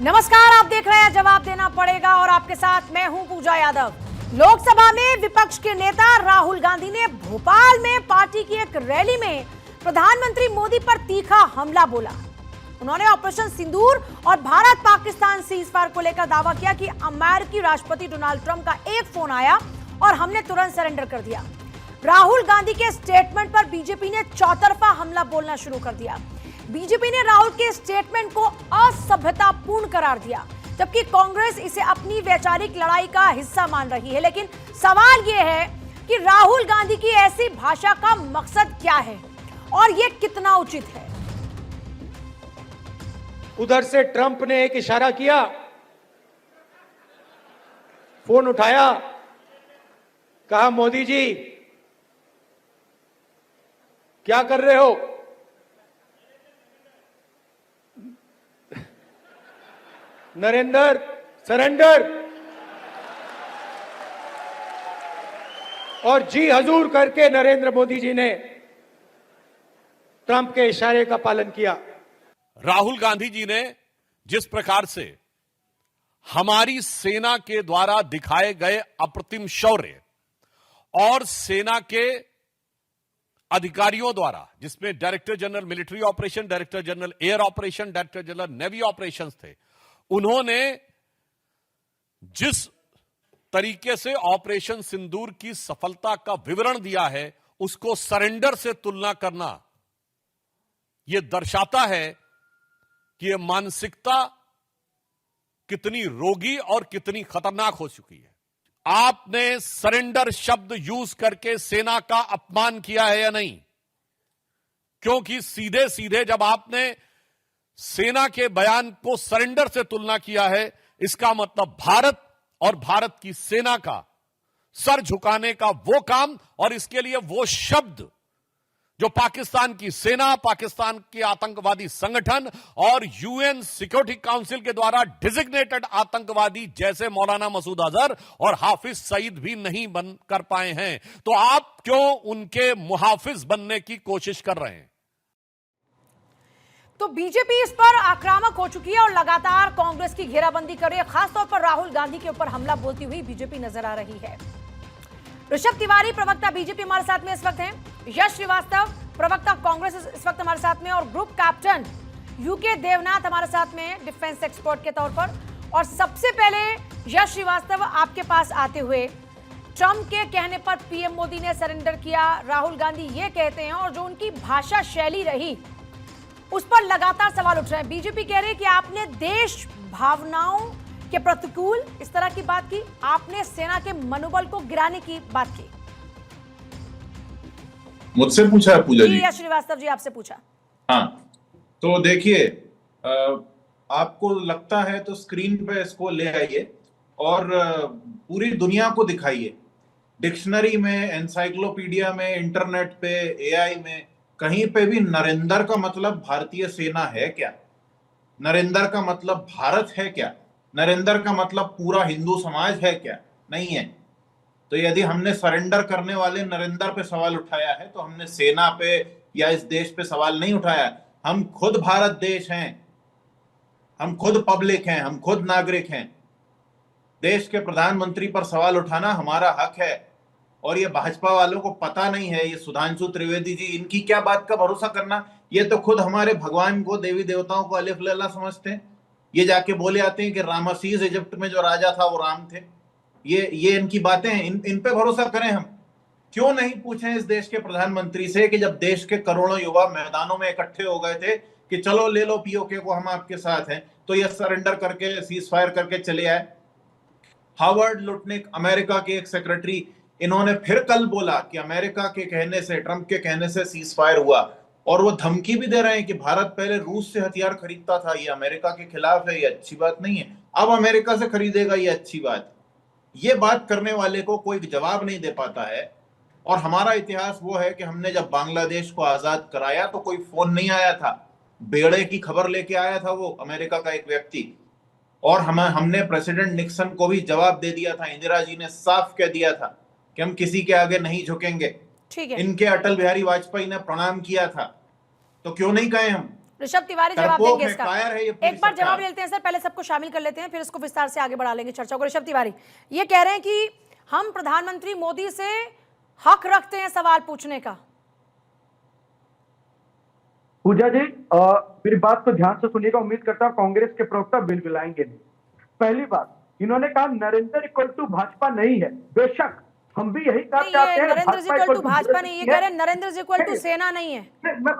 नमस्कार, आप देख रहे हैं जवाब देना पड़ेगा और आपके साथ मैं हूं पूजा यादव। लोकसभा में विपक्ष के नेता राहुल गांधी ने भोपाल में पार्टी की एक रैली में प्रधानमंत्री मोदी पर तीखा हमला बोला। उन्होंने ऑपरेशन सिंदूर और भारत पाकिस्तान सीजफायर को लेकर दावा किया कि अमेरिकी राष्ट्रपति डोनाल्ड ट्रंप का एक फोन आया और हमने तुरंत सरेंडर कर दिया। राहुल गांधी के स्टेटमेंट पर बीजेपी ने चौतरफा हमला बोलना शुरू कर दिया। बीजेपी ने राहुल के स्टेटमेंट को असभ्यतापूर्ण करार दिया, जबकि कांग्रेस इसे अपनी वैचारिक लड़ाई का हिस्सा मान रही है। लेकिन सवाल यह है कि राहुल गांधी की ऐसी भाषा का मकसद क्या है और यह कितना उचित है। उधर से ट्रंप ने एक इशारा किया, फोन उठाया, कहा मोदी जी क्या कर रहे हो? नरेंद्र सरेंडर, और जी हजूर करके नरेंद्र मोदी जी ने ट्रंप के इशारे का पालन किया। राहुल गांधी जी ने जिस प्रकार से हमारी सेना के द्वारा दिखाए गए अप्रतिम शौर्य और सेना के अधिकारियों द्वारा, जिसमें director general military operation, director general air operation, director general navy operations थे, उन्होंने जिस तरीके से ऑपरेशन सिंदूर की सफलता का विवरण दिया है, उसको सरेंडर से तुलना करना यह दर्शाता है कि यह मानसिकता कितनी रोगी और कितनी खतरनाक हो चुकी है। आपने सरेंडर शब्द यूज करके सेना का अपमान किया है या नहीं? क्योंकि सीधे सीधे जब आपने सेना के बयान को सरेंडर से तुलना किया है, इसका मतलब भारत और भारत की सेना का सर झुकाने का वो काम और इसके लिए वो शब्द जो पाकिस्तान की सेना, पाकिस्तान के आतंकवादी संगठन और यूएन सिक्योरिटी काउंसिल के द्वारा डिजिग्नेटेड आतंकवादी जैसे मौलाना मसूद अजहर और हाफिज सईद भी नहीं बन कर पाए हैं, तो आप क्यों उनके मुहाफिज बनने की कोशिश कर रहे हैं? तो बीजेपी इस पर आक्रामक हो चुकी है और लगातार कांग्रेस की घेराबंदी कर रही है। खासतौर पर राहुल गांधी के ऊपर हमला बोलती हुई बीजेपी नजर आ रही है। ऋषभ तिवारी प्रवक्ता बीजेपी हमारे साथ में इस वक्त हैं, यश श्रीवास्तव प्रवक्ता कांग्रेस इस वक्त हमारे साथ में, और ग्रुप कैप्टन यूके देवनाथ हमारे साथ में डिफेंस एक्सपर्ट के तौर पर। और सबसे पहले यश श्रीवास्तव, आपके पास आते हुए, ट्रंप के कहने पर पीएम मोदी ने सरेंडर किया, राहुल गांधी ये कहते हैं, और जो उनकी भाषा शैली रही उस पर लगातार सवाल उठ रहे हैं। बीजेपी कह रही है कि आपने देश भावनाओं के प्रतिकूल इस तरह की बात की, आपने सेना के मनोबल को गिराने की बात की। मुझसे पूछा है पूजा जी? श्रीवास्तव जी आपसे पूछा। हाँ, तो देखिए, आपको लगता है तो स्क्रीन पे इसको ले आइए और पूरी दुनिया को दिखाइए। डिक्शनरी में, एनसाइक्लोपीडिया में, इंटरनेट पे, एआई में, कहीं पे भी नरेंद्र का मतलब भारतीय सेना है क्या? नरेंद्र का मतलब भारत है क्या? नरेंद्र का मतलब पूरा हिंदू समाज है क्या? नहीं है। तो यदि हमने सरेंडर करने वाले नरेंद्र पे सवाल उठाया है, तो हमने सेना पे या इस देश पे सवाल नहीं उठाया। हम खुद भारत देश हैं, हम खुद पब्लिक हैं, हम खुद नागरिक हैं। देश के प्रधानमंत्री पर सवाल उठाना हमारा हक है। और ये भाजपा वालों को पता नहीं है, ये सुधांशु त्रिवेदी जी, इनकी क्या बात का भरोसा करना। ये तो खुद हमारे भगवान को, देवी देवताओं को अलिफ लल्ला समझते हैं। ये जाके बोले आते हैं कि रामसीस इजिप्ट में जो राजा था वो राम थे। ये इनकी बातें हैं, इन पे भरोसा करें हम। क्यों नहीं पूछें इस देश के प्रधानमंत्री से कि जब देश के करोड़ों युवा मैदानों में इकट्ठे हो गए थे कि चलो ले लो पीओके को, हम आपके साथ हैं, तो ये सरेंडर करके, सीज फायर करके चले आए। हावर्ड लुटनिक, अमेरिका के एक सेक्रेटरी, इन्होंने फिर कल बोला कि अमेरिका के कहने से, ट्रंप के कहने से सीज फायर हुआ, और वो धमकी भी दे रहे हैं कि भारत पहले रूस से हथियार खरीदता था, ये अमेरिका के खिलाफ है, ये अच्छी बात नहीं है, अब अमेरिका से खरीदेगा, ये अच्छी बात। ये बात करने वाले को कोई जवाब नहीं दे पाता है। और हमारा इतिहास वो है कि हमने जब बांग्लादेश को आजाद कराया तो कोई फोन नहीं आया था, बेड़े की खबर लेके आया था वो अमेरिका का एक व्यक्ति, और हमने प्रेसिडेंट निक्सन को भी जवाब दे दिया था। इंदिरा जी ने साफ कह दिया था कि हम किसी के आगे नहीं झुकेंगे। ठीक है। इनके अटल बिहारी वाजपेयी ने प्रणाम किया था, तो क्यों नहीं कहे हम? ऋषभ तिवारी जवाब डरपोक देंगे है, इसका। कायर है ये पूरी एक बार जवाब सरकार। लेते हैं सर, पहले सबको शामिल कर लेते हैं, फिर इसको विस्तार से आगे बढ़ा लेंगे चर्चा को। ऋषभ तिवारी ये कह रहे हैं कि हम प्रधानमंत्री मोदी से हक रखते हैं सवाल पूछने का। पूजा जी, मेरी बात को ध्यान से सुनिएगा, उम्मीद करता हूं कांग्रेस के प्रवक्ता बिलबिलाएंगे नहीं। पहली बात, इन्होंने कहा नरेंद्र इक्वल टू भाजपा नहीं है। बेशक हम भी यही कहा चाहते हैं, Narendra is equal to Bhajpa नहीं, ये कह रहे हैं नरेंद्र इज इक्वल टू नहीं, सेना नहीं है। मैं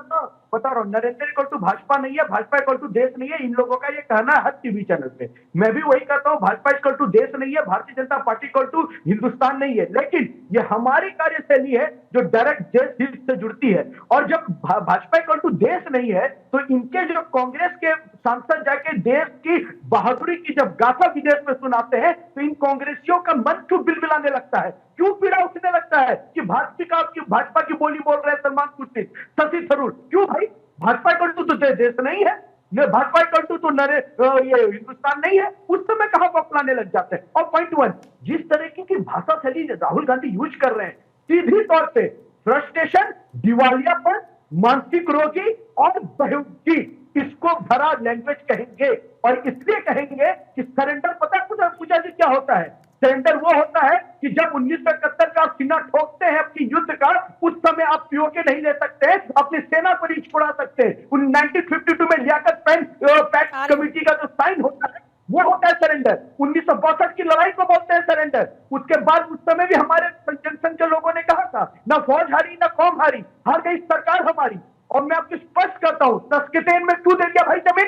बता रहा हूँ, नरेंद्र इक्वल टू भाजपा नहीं है, भाजपा इक्वल टू देश नहीं है। इन लोगों का ये कहना है हर टीवी चैनल पे। मैं भी वही कहता हूँ, भाजपा इक्वल टू देश नहीं है, Bharatiya Janata party equal to Hindustan नहीं है। लेकिन ये हमारी कार्यशैली है जो डायरेक्ट देश हित से जुड़ती है। और जब भाजपा इक्वल टू देश नहीं है तो इनके जो कांग्रेस के सांसद जाके देश की बहादुरी की जब गाथा विदेश में सुनाते हैं तो इन कांग्रेसियों का मन क्यों बिलबिलाने लगता है, क्यों पीड़ा उठने लगता है कि भाजपा की बोली बोल रहे हैं सलमान खुर्शीद, शशि थरूर। क्यों भाई, भाजपा इक्वल टू तो देश नहीं है, भाजपा इक्वल टू तो ये हिंदुस्तान नहीं है। उस समय कहां बौखलाने लग जाते हैं। और पॉइंट वन, जिस तरीके की भाषा शैली राहुल गांधी यूज कर रहे हैं, सीधी तौर पे फ्रस्ट्रेशन, दिवालियापन, मानसिक रोगी और बहिर्मुखी, इसको भरा लैंग्वेज कहेंगे। और इसलिए कहेंगे कि सरेंडर, पता है पूजा जी क्या होता है? सरेंडर वो होता है कि जब 1971 का सीना ठोकते हैं अपनी युद्ध का, उस समय आप पीओके नहीं ले सकते, अपनी सेना को नहीं छोड़ा सकते। 1952 में लियाकत पैक्ट कमेटी का जो साइन होता है वो होता है सरेंडर। 1962 की लड़ाई को बोलते हैं सरेंडर। उसके बाद उस समय भी हमारे जनसंघ के लोगों ने कहा था, ना फौज हारी ना कौम हारी, हार गई सरकार हमारी। और मैं आपको स्पष्ट करता हूं, तस्कितेन में क्यों दे दिया भाई जमीन,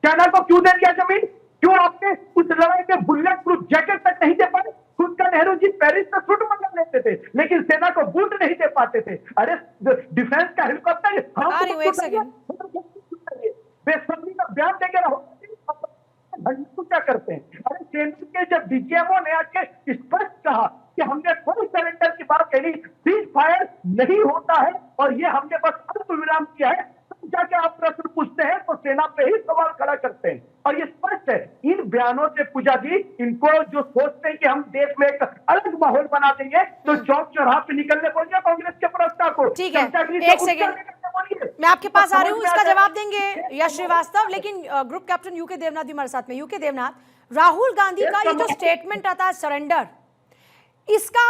चाइना को क्यों दे दिया जमीन? क्यों आपने उस लड़ाई में बुलेट प्रूफ जैकेट तक नहीं दे पाए? खुद का नेहरू जी पेरिस में सूट मंगा लेते थे, लेकिन सेना को बूट नहीं दे पाते थे। अरे डिफेंस का हेलीकॉप्टर बेसब्री का बयान देके रहो, क्या करते हैं? अरे केंद्र के जब डीजीएमओ ने आके स्पष्ट कहा कि हमने कोई सरेंडर की बात कही, सीज फायर नहीं होता है और ये हमने बस अल्प विराम किया है, तो जाके आप प्रश्न पूछते हैं तो सेना पे ही सवाल खड़ा करते हैं। और ये स्पष्ट है इन बयानों से पूजा जी, इनको जो सोचते हैं कि हम देश में एक अलग माहौल बना देंगे, तो चौक चौराहा पे निकलने बोलिए कांग्रेस के प्रवक्ता को। ठीक है, एक सेकंड, मैं आपके पास आ रही हूँ, इसका जवाब देंगे यश श्रीवास्तव। लेकिन ग्रुप कैप्टन यूके देवनाथ भी हमारे साथ में। यूके देवनाथ, राहुल गांधी का ये जो स्टेटमेंट आता है सरेंडर, इसका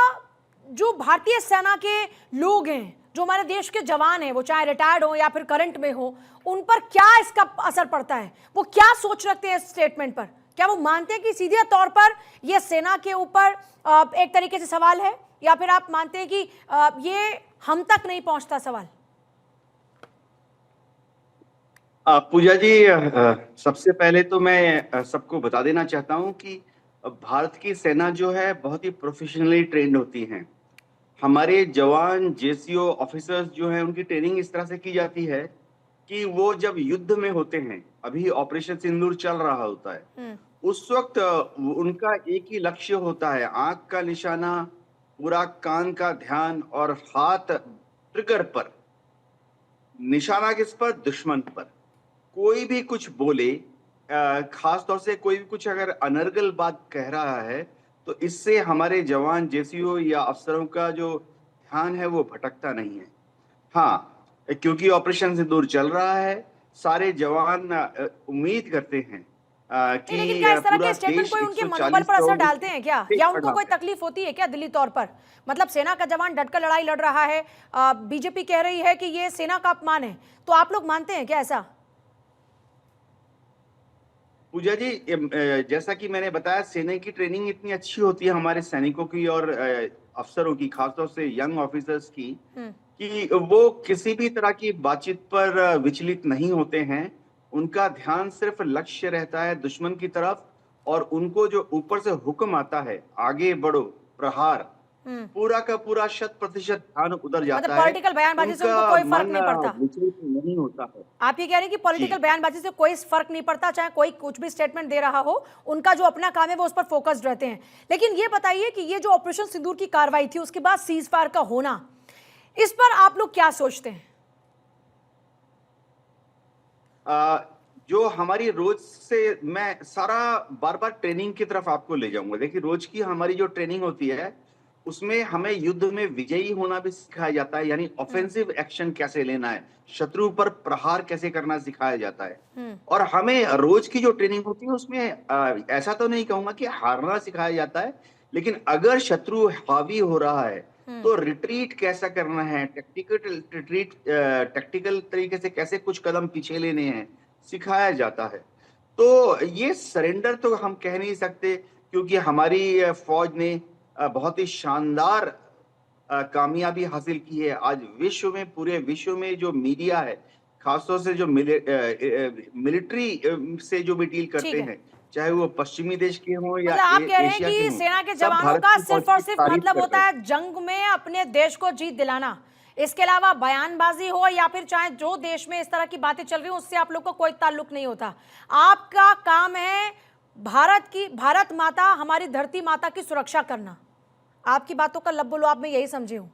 जो भारतीय सेना के लोग हैं, जो हमारे देश के जवान हैं, वो चाहे रिटायर्ड हो या फिर करंट में हो, उन पर क्या इसका असर पड़ता है? वो क्या सोच रखते हैं इस स्टेटमेंट पर? क्या वो मानते हैं कि सीधे तौर पर ये सेना के ऊपर एक तरीके से सवाल है, या फिर आप मानते हैं कि ये हम तक नहीं पहुंचता सवाल? पूजा जी, सबसे पहले तो मैं सबको बता देना चाहता हूं कि भारत की सेना जो है बहुत ही प्रोफेशनली ट्रेंड होती हैं। हमारे जवान जेसीओ ऑफिसर्स जो हैं उनकी ट्रेनिंग इस तरह से की जाती है कि वो जब युद्ध में होते हैं, अभी ऑपरेशन सिंदूर चल रहा होता है, उस वक्त उनका एक ही लक्ष्य होता है, आंख का निशाना, पूरा कान का ध्यान और हाथ ट्रिगर पर, निशाना किस पर? दुश्मन पर। कोई भी कुछ बोले, खास तौर से कोई भी कुछ अगर अनर्गल बात कह रहा है, तो इससे हमारे जवान जेसीओ या अफसरों का जो ध्यान है वो भटकता नहीं है। हाँ, क्योंकि ऑपरेशन सिंदूर चल रहा है, सारे जवान उम्मीद करते हैं कि लेकिन क्या इस तरह के स्टेटमेंट कोई उनके मनोबल पर असर डालते हैं क्या, या उनको कोई तकलीफ होती है क्या दिल्ली तौर पर? मतलब सेना का जवान डटकर लड़ाई लड़ रहा है, बीजेपी कह रही है कि ये सेना का अपमान है, तो आप लोग मानते हैं क्या ऐसा? पूजा जी, जैसा कि मैंने बताया, सेना की ट्रेनिंग इतनी अच्छी होती है हमारे सैनिकों की और अफसरों की, खासतौर से यंग ऑफिसर्स की, कि वो किसी भी तरह की बातचीत पर विचलित नहीं होते हैं। उनका ध्यान सिर्फ लक्ष्य रहता है दुश्मन की तरफ, और उनको जो ऊपर से हुक्म आता है, आगे बढ़ो, प्रहार, पूरा का पूरा 100% ध्यान उधर जाता है। पॉलिटिकल बयानबाजी से उनको कोई फर्क नहीं पड़ता? नहीं होता है। आप ये कह रहे हैं कि पॉलिटिकल बयानबाजी से कोई फर्क नहीं पड़ता, चाहे कोई कुछ भी स्टेटमेंट दे रहा हो, उनका जो अपना काम है वो उस पर फोकस्ड रहते हैं। लेकिन ये बताइए कि ये जो ऑपरेशन सिंदूर की कार्रवाई थी, उसके बाद सीज फायर का होना, इस पर आप लोग क्या सोचते हैं? जो हमारी रोज से, मैं सारा बार बार ट्रेनिंग की तरफ आपको ले जाऊंगा। देखिए, रोज की हमारी जो ट्रेनिंग होती है उसमें हमें युद्ध में विजयी होना भी सिखाया जाता है, यानी ऑफेंसिव एक्शन कैसे लेना है, शत्रु पर प्रहार कैसे करना सिखाया जाता है। और हमें रोज की जो ट्रेनिंग होती है उसमें ऐसा तो नहीं कहूंगा कि हारना सिखाया जाता है, लेकिन अगर शत्रु हावी हो रहा है तो रिट्रीट कैसा करना है, टैक्टिकल तरीके से कैसे कुछ कदम पीछे लेने हैं सिखाया जाता है। तो ये सरेंडर तो हम कह नहीं सकते, क्योंकि हमारी फौज ने बहुत ही शानदार कामयाबी हासिल की है। आज विश्व में, पूरे विश्व में जो मीडिया है, खासतौर से जो मिलिट्री से जो भी डील करते हैं, चाहे वो पश्चिमी देश के हों या मतलब आप कह रहे हैं एशिया के कि हों, सेना के सब जवानों भारत का की फौज सिर्फ और की सिर्फ तारीफ मतलब कर होता रहे हैं। है जंग में अपने देश को जीत दिलाना। इसके अलावा बयानबाजी हो या फिर चाहे जो देश में इस तरह की बातें चल रही हो, उससे आप लोग को कोई ताल्लुक नहीं होता। आपका काम है भारत माता, हमारी धरती माता की सुरक्षा करना। आपकी बातों का लब्बो लुआब मैं यही समझी हूँ।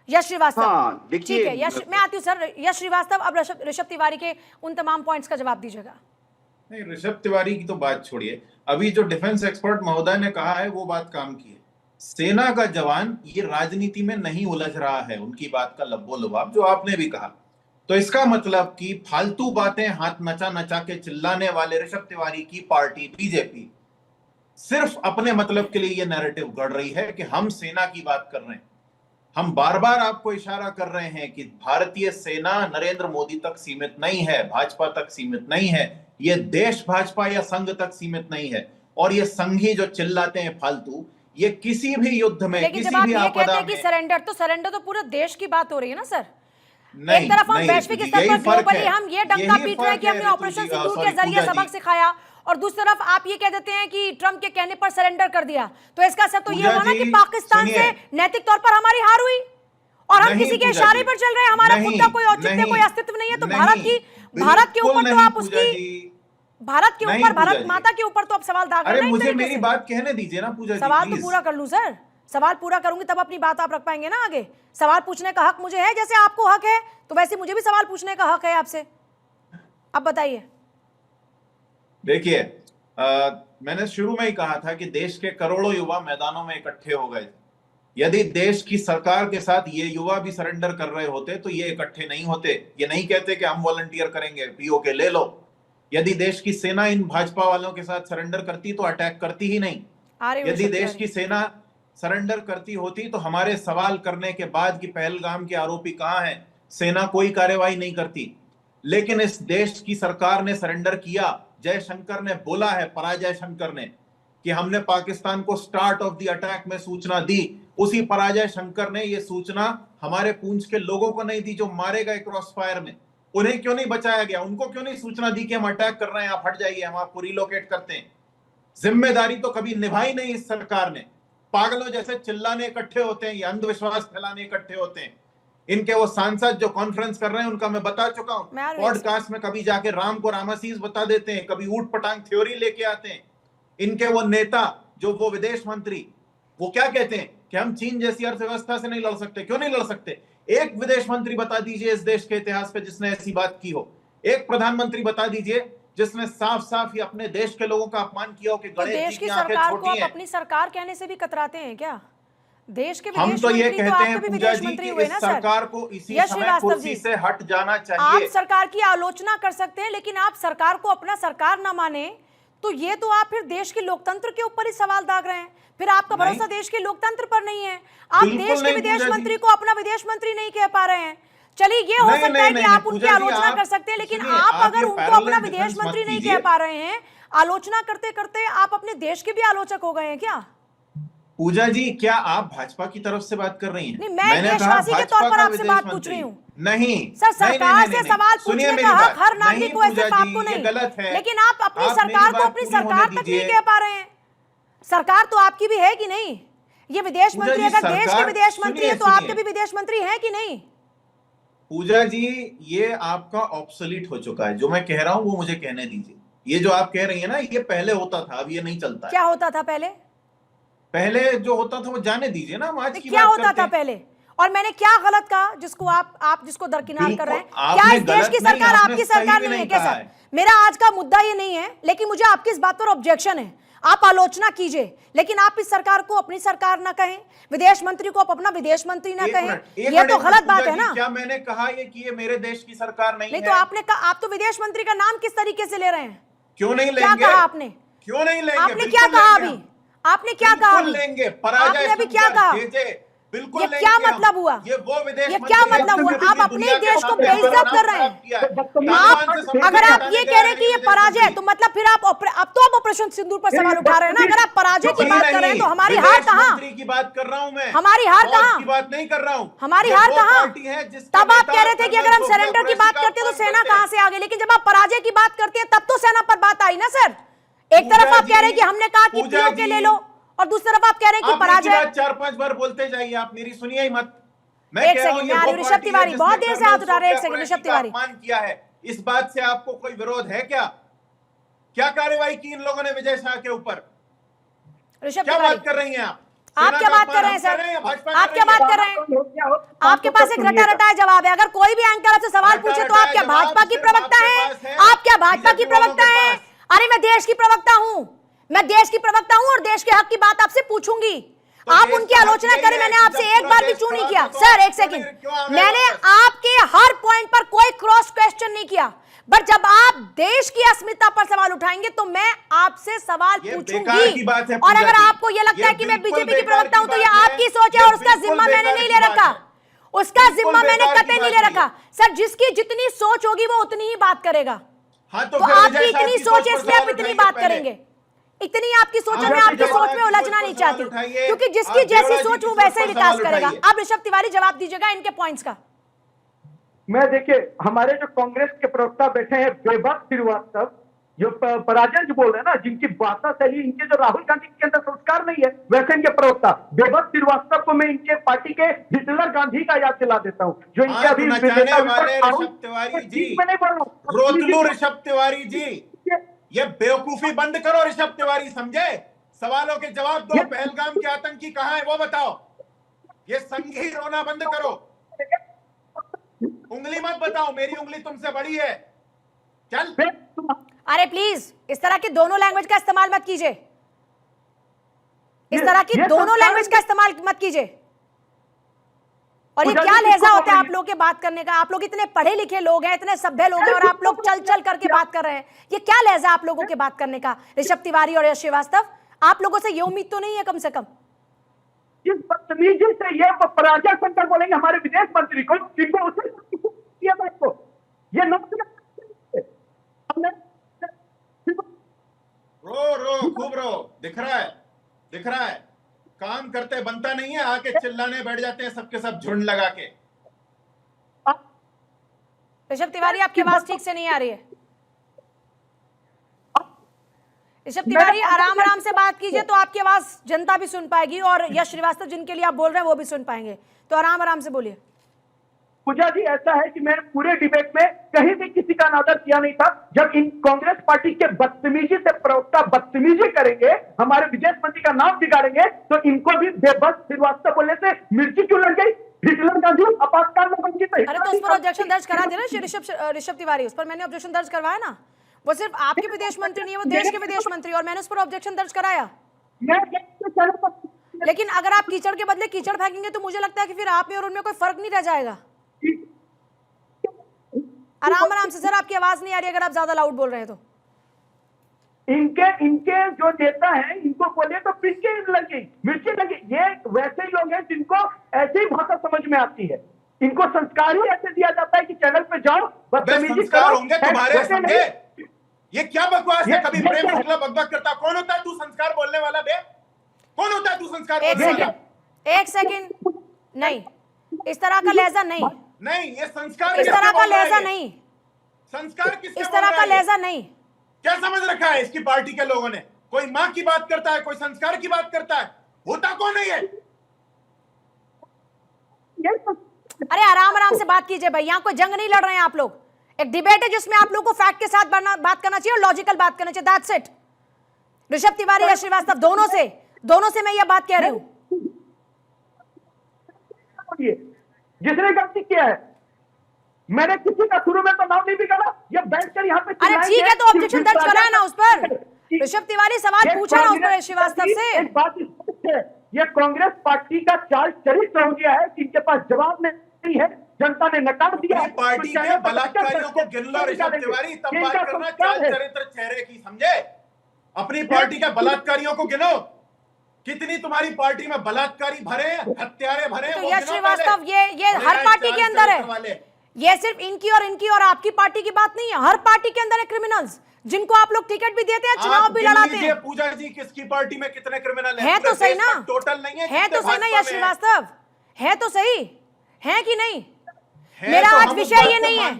यश श्रीवास्तव, हाँ, देखिए, ठीक है, मैं आती हूँ सर। यश श्रीवास्तव, अब ऋषभ तिवारी के उन तमाम पॉइंट्स का जवाब दीजिएगा। नहीं, ऋषभ तिवारी की तो बात छोड़िए, अभी जो डिफेंस एक्सपर्ट महोदय ने कहा है वो बात काम की है। सेना का जवान ये राजनीति में नहीं उलझ रहा है, उनकी बात का लब्बो लुभाब जो आपने भी कहा। तो इसका मतलब कि फालतू बातें हाथ नचा नचा के चिल्लाने वाले ऋषभ तिवारी की पार्टी बीजेपी सिर्फ अपने मतलब के लिए ये नैरेटिव गढ़ रही है कि हम सेना की बात कर रहे हैं। हम बार बार आपको इशारा कर रहे हैं कि भारतीय सेना नरेंद्र मोदी तक सीमित नहीं है, भाजपा तक सीमित नहीं है, ये देश भाजपा या संघ तक सीमित नहीं है। और ये संघी जो चिल्लाते हैं फालतू, ये किसी भी युद्ध में, लेकिन किसी जब आप भी ये कहते आपदा हैं कि में सरेंडर तो पूरे देश की बात हो रही है ना सर। नहीं, एक तरफ हम नहीं, वैश्विक स्तर यही पर फर्क ग्लोबली है। हम ये डंका यही पीट रहे हैं कि फर्क है, हमने ऋतु ऑपरेशन जी, सिंदूर सॉरी, के जरिए पूजा सबक जी। सिखाया, और दूसरी तरफ आप ये कह देते हैं कि ट्रम्प के कहने पर सरेंडर कर दिया। तो इसका असर तो ये पूजा हुआ ना कि जी, पाकिस्तान से सुनिए। नैतिक तौर पर हमारी हार हुई और हम नहीं, किसी के पूजा इशारे जी, पर चल रहे हैं। हमारा खुद का कोई औचित्य, नहीं, कोई अस्तित्व नहीं है। तो नहीं, भारत के बिल्कुल ऊपर तो नहीं, आप पूजा उसकी जी। भारत के नहीं, ऊपर, पूजा भारत जी। माता के ऊपर तो आप सवाल दाग रहे अरे हैं ना एक मुझे तरीके मेरी से। बात कहने दीजिए ना पूजा जी, सवाल तो प्लीज। पूरा कर लूं सर, सवाल पूरा करूंगी तब अपनी बात आप रख पाएंगे ना आगे। सवाल पूछने का हक मुझे है, जैसे आपको हक है तो वैसे मुझे भी सवाल पूछने का हक है आपसे। अब बताइए। देखिए, मैंने शुरू में ही कहा था कि देश के करोड़ों युवा मैदानों में इकट्ठे हो गए थे। यदि देश की सरकार के साथ ये युवा भी सरेंडर कर रहे होते तो ये इकट्ठे नहीं होते। ये नहीं कहते कि हम वॉलंटियर करेंगे, पीओके ले लो। यदि देश की सेना इन भाजपा वालों के साथ सरेंडर करती तो अटैक करती ही नहीं। यदि देश की सेना सरेंडर करती होती तो हमारे सवाल करने के बाद कि पहलगाम के आरोपी कहां हैं, सेना कोई कार्रवाई नहीं करती। लेकिन इस देश की सरकार ने सरेंडर किया। जयशंकर ने बोला है, पराजय शंकर ने, कि हमने पाकिस्तान को स्टार्ट ऑफ द अटैक में सूचना दी। उसी पराजय शंकर ने यह सूचना हमारे पूंछ के लोगों को नहीं दी जो मारे गए क्रॉस फायर में। उन्हें क्यों नहीं बचाया गया? उनको क्यों नहीं सूचना दी कि हम अटैक कर रहे हैं, आप हट जाइए, हम आपको रिलोकेट करते हैं? जिम्मेदारी तो कभी निभाई नहीं इस सरकार ने। पागलों जैसे चिल्लाने इकट्ठे होते हैं, ये अंधविश्वास फैलाने इकट्ठे होते हैं। इनके वो सांसद जो कॉन्फ्रेंस कर रहे हैं उनका मैं बता चुका हूं पॉडकास्ट में। कभी जाके राम को रामासीस बता देते हैं, कभी ऊट पटांग थ्योरी लेके आते हैं। इनके वो नेता जो वो विदेश मंत्री, वो क्या कहते हैं कि हम चीन जैसी अर्थव्यवस्था से नहीं लड़ सकते। क्यों नहीं लड़ सकते? एक विदेश मंत्री बता दीजिए इस देश के इतिहास पे जिसने ऐसी बात की हो। एक प्रधानमंत्री बता दीजिए जिसने साफ साफ ही अपने देश के लोगों का अपमान किया हो कि तो देश की सरकार को आप अपनी सरकार कहने से भी कतराते हैं क्या? देश के हम विदेश तो ये मंत्री तो कहते हैं आपके भी पूजा विदेश जी मंत्री कि हुए इस ना सर। सरकार को इसी यश समय श्रीवास्तव कुर्सी जी, से हट जाना आप चाहिए। सरकार की आलोचना कर सकते हैं, लेकिन आप सरकार को अपना सरकार ना माने तो ये तो आप फिर देश के लोकतंत्र के ऊपर ही सवाल दाग रहे हैं। फिर आपका भरोसा देश के लोकतंत्र पर नहीं है। आप देश के विदेश मंत्री को अपना विदेश मंत्री नहीं कह पा रहे हैं। चलिए, ये हो सकता है कि आप उनकी आलोचना कर सकते हैं, लेकिन आप अगर उनको अपना विदेश मंत्री नहीं कह पा रहे हैं, आलोचना करते करते आप अपने देश के भी आलोचक हो गए हैं क्या? पूजा जी, क्या आप भाजपा की तरफ से बात कर रही हैं? नहीं, मैं देशवासी के तौर पर आपसे बात पूछ रही हूँ। नहीं सर, सरकार से सवाल पूछने का हक हर नागरिक को है, सिर्फ आपको नहीं। गलत है। लेकिन आप अपनी सरकार को अपनी सरकार तक नहीं कह पा रहे हैं। सरकार तो आपकी भी है कि नहीं? ये विदेश मंत्री अगर देश के विदेश मंत्री है तो आपके भी विदेश मंत्री हैं कि नहीं? पूजा जी, ये आपका ऑब्सोलीट हो चुका है। जो मैं कह रहा हूं वो मुझे कहने दीजिए। ये जो आप कह रही है ना, ये पहले होता था, अब ये नहीं चलता है। क्या होता था पहले? पहले जो होता था वो जाने दीजिए ना, हम आज की क्या बात होता करते था हैं। पहले? और मैंने क्या गलत कहा जिसको आप जिसको दरकिनार कर रहे हैं? क्या आपने इस देश की गलत नहीं, सरकार आपने आपकी सही सरकार भी नहीं है नहीं क्या कहा सर? है। मेरा आज का मुद्दा ये नहीं है, लेकिन मुझे आपकी इस बात पर ऑब्जेक्शन है। आप आलोचना कीजिए, लेकिन आप इस सरकार को अपनी सरकार ना कहें, विदेश मंत्री को आप अपना विदेश मंत्री ना कहें, ये तो गलत बात है ना। क्या मैंने कहा कि ये मेरे देश की सरकार नहीं नहीं है? तो आपने कहा, आप तो विदेश मंत्री का नाम किस तरीके से ले रहे हैं? क्यों नहीं क्या लेंगे? कहा आपने? क्यों नहीं लेंगे? आपने बिल्कुल क्या कहा लेंगे अभी? हम। आपने क्या कहा बिल्कुल अभी? लेंगे। पराजय आपने अभी क्या शंकर कहा? जेजे, बिल्कुल ये लेंगे क्या हम। मतलब हुआ? ये वो विदेश ये मंत्री क्या है मतलब हुआ? जिसने आप पूरी अपने दुनिया के देश को सामने बेइज्जत हमारा कर रहे नाम हैं। खराब किया है। आप तालिबान से समझौता अगर आप कराने ये जा कह रहे रहे हैं कि ये विदेश पराजय है, मंत्री। तो मतलब फिर आप अब तो आप ऑपरेशन सिंदूर पर सवाल उठा रहे हैं ना। अगर आप पराजय की बात कर रहे हैं तो हमारी हार विदेश कहाँ? मंत्री की बात कर रहा हूं मैं, हमारी हार फौज कहाँ? की बात नहीं कर रहा हूं। हमारी ये हार वो कहाँ? पार्टी है जिसके तब आप नेता कह रहे थे कि अगर हम कर्नल सरेंडर की सोफिया बात कुरैशी करते हैं तो का सेना अपमान कहाँ से आ गई? लेकिन जब आप पराजय की बात करते हैं तब तो सेना पर बात आई ना सर। एक पूजा तरफ आप कह रहे हैं जी, कि हमने कहा कि पूजा पीओके ले जी, लो, और दूसरी तरफ आप कह रहे हैं कि आप पराजय। 4-5 बार बोलते जाइए, आप मेरी सुनिए ही मत। मैं एक कह रहा सेकंड, हूं, मैं ये आ रही वो हूं। ऋषभ पार्टी है तिवारी जिसने बहुत देर से कर्नल हाथ उठा रहे हैं। एक सोफिया सेकंड, ऋषभ कुरैशी का तिवारी। अपमान किया है। इस बात से आपको कोई विरोध है क्या? क्या कार्रवाई की इन लोगों ने विजय शाह के ऊपर? ऋषभ क्या तिवारी, बात कर रही हैं आप? आप क्या बात कर रहे हैं सर? आप क्या बात कर रहे हैं? आपके पास एक रटा रटाया जवाब है। अगर कोई भी एंकर आपसे सवाल पूछे तो आप क्या भाजपा की प्रवक्ता हैं? आप क्या भाजपा की प्रवक्ता हैं? अरे मैं देश की प्रवक्ता हूं, मैं देश की प्रवक्ता हूं और देश के हक की बात आपसे पूछूंगी। आप उनकी आलोचना करें, मैंने आपसे एक बार भी चू नहीं किया। सर एक सेकंड, मैंने आपके हर पॉइंट पर कोई क्रॉस क्वेश्चन नहीं किया, बट जब आप देश की अस्मिता पर सवाल उठाएंगे तो मैं आपसे सवाल पूछूंगी। और अगर आपको यह लगता है कि मैं बीजेपी की प्रवक्ता हूं तो यह आपकी सोच है और उसका जिम्मा मैंने नहीं ले रखा, उसका जिम्मा मैंने कतई नहीं ले रखा। सर जिसकी जितनी सोच होगी वो उतनी ही बात करेगा। तो आपकी इतनी सोच है इसलिए आप इतनी बात करेंगे। इतनी आपकी सोच है, मैं आपकी सोच में उलझना नहीं चाहती, क्योंकि जिसकी जैसी सोच वो वैसे ही विकास करेगा। अब ऋषभ तिवारी जवाब दीजिएगा इनके पॉइंट्स का। मैं देखिए, हमारे जो कांग्रेस के प्रवक्ता बैठे हैं बेबस श्रीवास्तव, जो पराजय जो बोल रहे हैं ना, जिनकी भाषा शैली इनके जो राहुल गांधी के अंदर संस्कार नहीं है, वैसे इनके प्रवक्ता बेबस श्रीवास्तव को मैं इनके पार्टी के हिटलर गांधी का याद दिला देता हूं, जो इनके अभी नचाने वाले ऋषभ तिवारी जी, मैं नहीं बोल रहा हूं। रोतलू ऋषभ तिवारी जी, ये बेवकूफी बंद करो ऋषभ तिवारी, समझे? सवालों के जवाब दो। पहलगाम के आतंकी कहां है वो बताओ। ये संघी रोना बंद करो, उंगली मत बताओ, मेरी उंगली तुमसे बड़ी है। चल। अरे प्लीज इस तरह की दोनों लैंग्वेज का इस्तेमाल मत कीजिए, इस तरह की दोनों लैंग्वेज का इस्तेमाल मत कीजिए। और ये क्या लहजा होता है आप लोग के बात करने का? आप लोग इतने पढ़े लिखे लोग हैं, इतने सभ्य लोग हैं, और आप लोग चल चल करके बात कर रहे हैं। ये क्या लहजा आप लोगों के बात करने का? ऋषभ तिवारी और यश श्रीवास्तव, आप लोगों से ये उम्मीद तो नहीं है कम से कम? जिस बदतमीजी से ये पराजय शंकर बोलेंगे हमारे विदेश मंत्री को, जिनको उसे किया था इसको, ये रो खूब रो, दिख रहा है, दिख रहा है। काम करते बनता नहीं है, आके चिल्लाने बैठ जाते हैं सबके सब झुंड लगा के। ऋषभ तिवारी आपकी आवाज ठीक से नहीं आ रही है। ऋषभ तिवारी आराम आराम से बात कीजिए तो आपकी आवाज जनता भी सुन पाएगी, और यश श्रीवास्तव जिनके लिए आप बोल रहे हैं वो भी सुन पाएंगे। तो आराम आराम से बोलिए। पूजा जी, ऐसा है कि मैंने पूरे डिबेट में कहीं भी किसी का अनादर किया नहीं था। जब इन कांग्रेस पार्टी के बदतमीजी से प्रवक्ता बदतमीजी करेंगे, हमारे विदेश मंत्री का नाम बिगाड़ेंगे, तो इनको भी बेबस श्रीवास्तव बोलने से मिर्ची क्यों लग गई? हिटलर गांधी आपातकाल में बन गई। अरे तो उस पर ऑब्जेक्शन दर्ज करा दे ना ऋषभ तिवारी, उस पर मैंने ऑब्जेक्शन दर्ज करवाया ना। वो सिर्फ आपके विदेश मंत्री नहीं है, वो देश के विदेश मंत्री, और मैंने उस पर ऑब्जेक्शन दर्ज कराया। लेकिन अगर आप कीचड़ के बदले कीचड़ फेंकेंगे तो मुझे लगता है कि फिर आप में और उनमें कोई फर्क नहीं रह जाएगा। आराम आराम से सर, आपकी आवाज नहीं आ रही अगर आप ज्यादा लाउड बोल रहे हैं तो। इनके जो नेता हैं, इनको बोले तो मिर्ची लगी। ये वैसे ही लोग हैं जिनको ऐसी ही भाषा समझ में आती है। इनको संस्कार ही ऐसे दिया जाता है कि चैनल पे जाओ, बदतमीजी संस्कार होंगे तुम्हारे, समझे? ये क्या बकवास है? कभी प्रेम ये शुक्ला बकबक करता, कौन होता है तू संस्कार बोलने वाला बे? कौन होता है तू संस्कार एक बोलने वाला? एक सेकंड, नहीं इस तरह का लहजा नहीं, नहीं, ये संस्कार इस तरह का लहजा नहीं, संस्कार किसके इस तरह का लहजा नहीं। क्या समझ रखा है इसकी पार्टी के लोगों ने? कोई माँ की बात करता है, कोई संस्कार की बात करता है, होता कौन है ये? अरे आराम आराम से बात कीजिए भाई, यहाँ कोई जंग नहीं लड़ रहे हैं आप लोग। एक डिबेट है जिसमें आप लोग को फैक्ट के साथ बात करना चाहिए और लॉजिकल बात करना चाहिए, दैट्स इट। ऋषभ तिवारी या श्रीवास्तव, दोनों से मैं यह बात कह रही हूं। जिसने गलती किया है। मैंने किसी का शुरू में तो नाम नहीं बिगाड़ा, ये बैठकर यहाँ पे अरे ठीक है, तो ऑब्जेक्शन दर्ज कराए ना उस पर। ऋषभ तिवारी सवाल पूछा ना उस पर श्रीवास्तव से। एक बात स्पष्ट है, ये कांग्रेस पार्टी का चाल चरित्र हो गया है कि इनके पास जवाब नहीं है, जनता ने नकार दिया है। पार्टी के बलात्कारियों को गिन लो ऋषभ तिवारी, तब बात करना चाल चरित्र चेहरे की, समझे? अपनी पार्टी के बलात्कारियों को गिनो, कितनी तुम्हारी पार्टी में बलात्कारी भरे, हत्यारे भरे। तो यश श्रीवास्तव, ये हर पार्टी के अंदर है, ये सिर्फ इनकी और आपकी पार्टी की बात नहीं है, हर पार्टी के अंदर है क्रिमिनल्स जिनको आप लोग टिकट भी देते हैं, चुनाव भी लड़ाते हैं। पूजा जी, किसकी पार्टी में कितने क्रिमिनल हैं? है तो सही ना, टोटल नहीं है तो सही ना यश श्रीवास्तव, है तो सही, है कि नहीं? मेरा तो आज विषय ये नहीं है,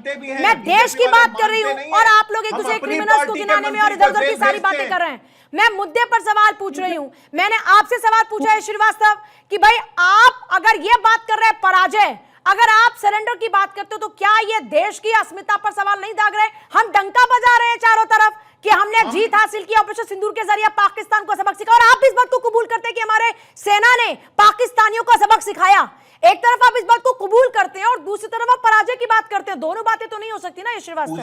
मैं देश की बात कर रही हूँ और आप लोग एक दूसरे क्रिमिनल्स को गिनाने में और इधर उधर की सारी बातें कर रहे हैं। मैं मुद्दे पर सवाल पूछ रही हूँ। मैंने आपसे सवाल पूछा है श्रीवास्तव कि भाई आप अगर ये बात कर रहे हैं पराजय, अगर आप सरेंडर की बात करते हो तो क्या ये देश की अस्मिता पर सवाल नहीं दाग रहे? हम डंका बजा रहे हैं चारों तरफ कि हमने जीत हासिल की ऑपरेशन सिंदूर के जरिए, पाकिस्तान को सबक सिखाया, और आप इस बात को कबूल करते हैं कि हमारे सेना ने पाकिस्तानियों को सबक सिखाया। एक तरफ आप इस बात को कबूल करते हैं और दूसरी तरफ आप पराजय की बात करते हैं। दोनों बातें तो नहीं हो सकती ना श्रीवास्तव।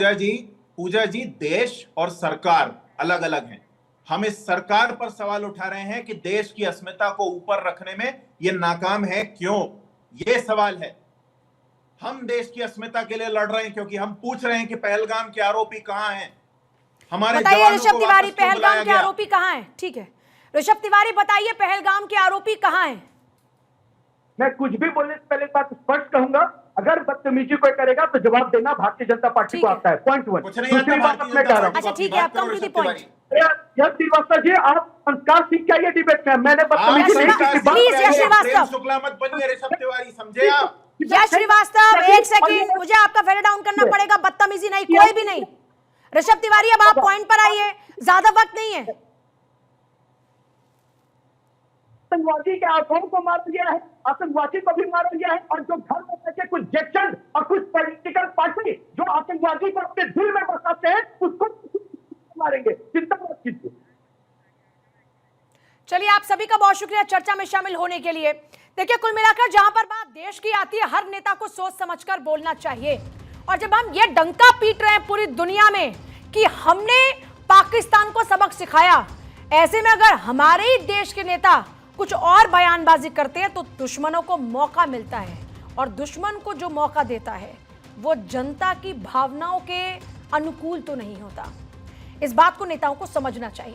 पूजा जी, देश और सरकार अलग अलग हैं। हम इस सरकार पर सवाल उठा रहे हैं कि देश की अस्मिता को ऊपर रखने में ये नाकाम है, क्यों? ये सवाल है। हम देश की अस्मिता के लिए लड़ रहे हैं क्योंकि हम पूछ रहे हैं कि पहलगाम के आरोपी कहां हैं? हमारे बताइए ऋषभ तिवारी, पहलगाम के आरोपी कहां हैं? ठीक है ऋषभ तिवारी बताइए, पहलगाम के आरोपी कहां हैं? मैं कुछ भी बोलने से पहले बात स्पष्ट कहूंगा, अगर बदतमीजी कोई करेगा तो जवाब देना भारतीय जनता पार्टी को आता है। पॉइंट 1। दूसरी बात मैं कह रहा हूं, अच्छा ठीक है, आप कम टू द पॉइंट। यश श्रीवास्तव जी, आप संस्कार सीख के आइए डिबेट में। मैंने बदतमीजी नहीं की। प्लीज यश श्रीवास्तव, शुक्ला मत बनिए ऋषभ तिवारी, समझे आप? यश श्रीवास्तव एक सेकंड, मुझे आपका फेड डाउन करना पड़ेगा। बदतमीजी नहीं, कोई भी नहीं। ऋषभ तिवारी अब आप पॉइंट पर आइए, ज्यादा वक्त नहीं है। आतंकवादी के आंखों को मारा गया है, आतंकवादी को भी मारा गया है, और जो घर में बैठे कुछ जेक्शन और कुछ पॉलिटिकल पार्टी जो आतंकवादी को अपने दिल में बसाते हैं, उसको मारेंगे। चिंता मत कीजिए। चलिए, आप सभी का बहुत शुक्रिया चर्चा में शामिल होने के लिए। देखिए, कुल मिलाकर जहां पर बात देश की आती है, हर नेता को सोच समझकर बोलना चाहिए। और जब हम ये डंका पीट रहे हैं पूरी दुनिया में कि हमने पाकिस्तान को सबक सिखाया, ऐसे में अगर हमारे ही देश के नेता कुछ और बयानबाजी करते हैं तो दुश्मनों को मौका मिलता है, और दुश्मन को जो मौका देता है वो जनता की भावनाओं के अनुकूल तो नहीं होता। इस बात को नेताओं को समझना चाहिए।